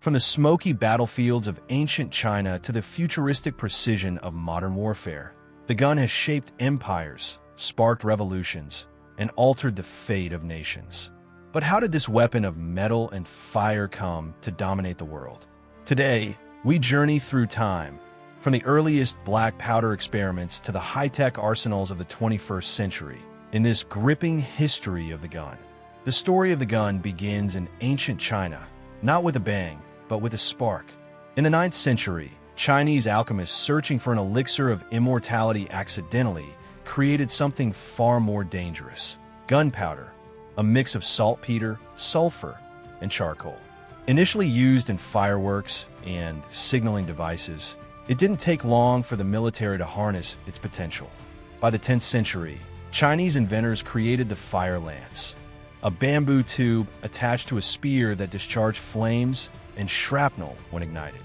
From the smoky battlefields of ancient China to the futuristic precision of modern warfare, the gun has shaped empires, sparked revolutions, and altered the fate of nations. But how did this weapon of metal and fire come to dominate the world? Today, we journey through time, from the earliest black powder experiments to the high-tech arsenals of the 21st century, in this gripping history of the gun. The story of the gun begins in ancient China, not with a bang, but with a spark. In the 9th century, Chinese alchemists searching for an elixir of immortality accidentally created something far more dangerous: gunpowder, a mix of saltpeter, sulfur, and charcoal. Initially used in fireworks and signaling devices, it didn't take long for the military to harness its potential. By the 10th century, Chinese inventors created the fire lance, a bamboo tube attached to a spear that discharged flames and shrapnel when ignited.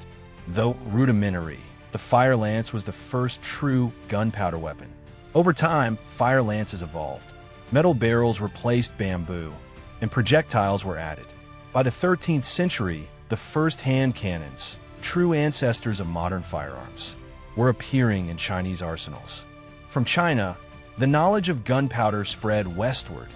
Though rudimentary, the fire lance was the first true gunpowder weapon. Over time, fire lances evolved. Metal barrels replaced bamboo, and projectiles were added. By the 13th century, the first hand cannons, true ancestors of modern firearms, were appearing in Chinese arsenals. From China, the knowledge of gunpowder spread westward,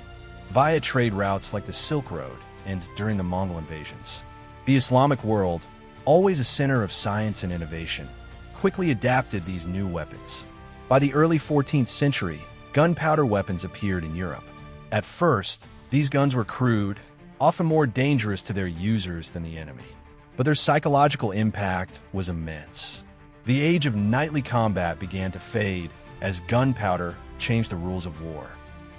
via trade routes like the Silk Road and during the Mongol invasions. The Islamic world, always a center of science and innovation, quickly adapted these new weapons. By the early 14th century, gunpowder weapons appeared in Europe. At first, these guns were crude, often more dangerous to their users than the enemy. But their psychological impact was immense. The age of knightly combat began to fade as gunpowder changed the rules of war.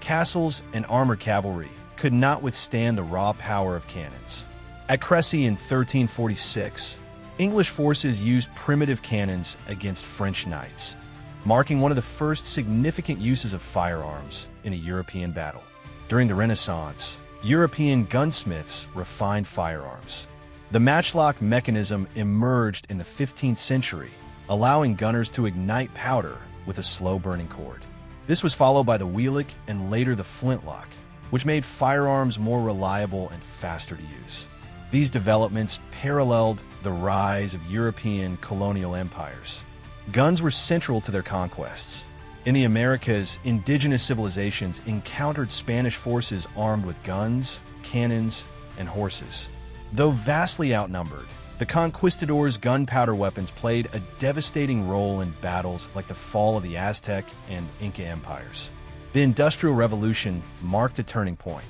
Castles and armored cavalry could not withstand the raw power of cannons. At Crécy in 1346, English forces used primitive cannons against French knights, marking one of the first significant uses of firearms in a European battle. During the Renaissance, European gunsmiths refined firearms. The matchlock mechanism emerged in the 15th century, allowing gunners to ignite powder with a slow-burning cord. This was followed by the wheellock and later the flintlock, which made firearms more reliable and faster to use. These developments paralleled the rise of European colonial empires. Guns were central to their conquests. In the Americas, indigenous civilizations encountered Spanish forces armed with guns, cannons, and horses. Though vastly outnumbered, the conquistadors' gunpowder weapons played a devastating role in battles like the fall of the Aztec and Inca empires. The Industrial Revolution marked a turning point.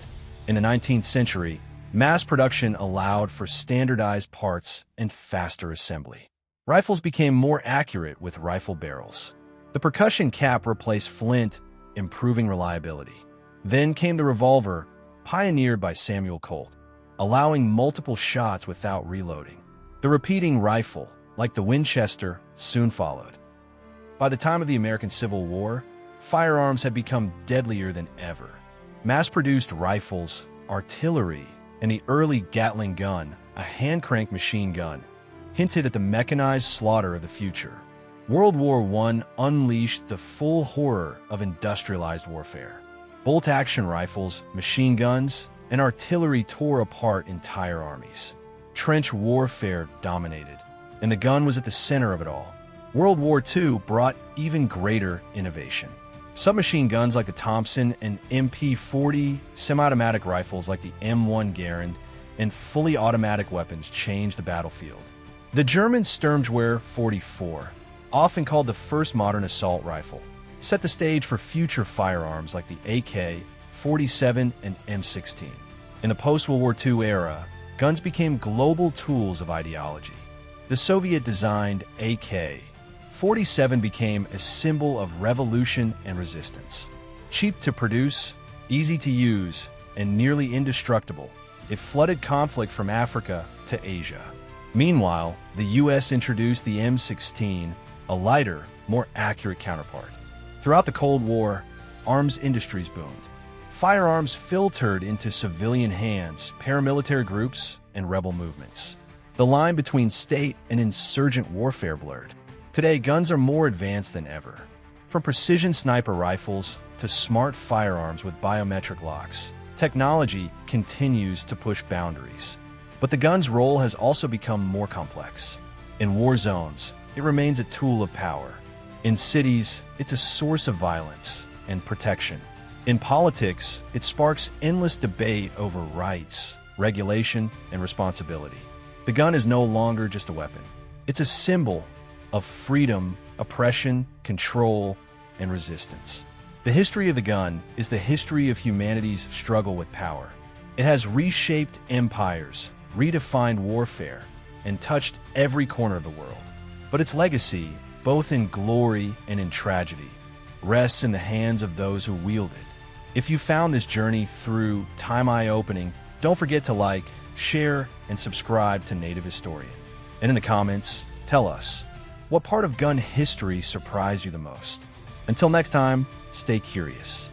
In the 19th century, mass production allowed for standardized parts and faster assembly. Rifles became more accurate with rifle barrels. The percussion cap replaced flint, improving reliability. Then came the revolver, pioneered by Samuel Colt, allowing multiple shots without reloading. The repeating rifle, like the Winchester, soon followed. By the time of the American Civil War, firearms had become deadlier than ever. Mass-produced rifles, artillery, and the early Gatling gun, a hand-crank machine gun, hinted at the mechanized slaughter of the future. World War I unleashed the full horror of industrialized warfare. Bolt-action rifles, machine guns, and artillery tore apart entire armies. Trench warfare dominated, and the gun was at the center of it all. World War II brought even greater innovation. Submachine guns like the Thompson and MP-40, semi-automatic rifles like the M1 Garand, and fully automatic weapons changed the battlefield. The German Sturmgewehr 44, often called the first modern assault rifle, set the stage for future firearms like the AK-47 and M16. In the post-World War II era, guns became global tools of ideology. The Soviet-designed AK-47 became a symbol of revolution and resistance. Cheap to produce, easy to use, and nearly indestructible, it flooded conflict from Africa to Asia. Meanwhile, the U.S. introduced the M16, a lighter, more accurate counterpart. Throughout the Cold War, arms industries boomed. Firearms filtered into civilian hands, paramilitary groups, and rebel movements. The line between state and insurgent warfare blurred. Today, guns are more advanced than ever. From precision sniper rifles to smart firearms with biometric locks, technology continues to push boundaries. But the gun's role has also become more complex. In war zones, it remains a tool of power. In cities, it's a source of violence and protection. In politics, it sparks endless debate over rights, regulation, and responsibility. The gun is no longer just a weapon. It's a symbol of freedom, oppression, control, and resistance. The history of the gun is the history of humanity's struggle with power. It has reshaped empires, redefined warfare, and touched every corner of the world. But its legacy, both in glory and in tragedy, rests in the hands of those who wield it. If you found this journey through time eye-opening, don't forget to like, share, and subscribe to Native Historian. And in the comments, tell us, what part of gun history surprised you the most? Until next time, stay curious.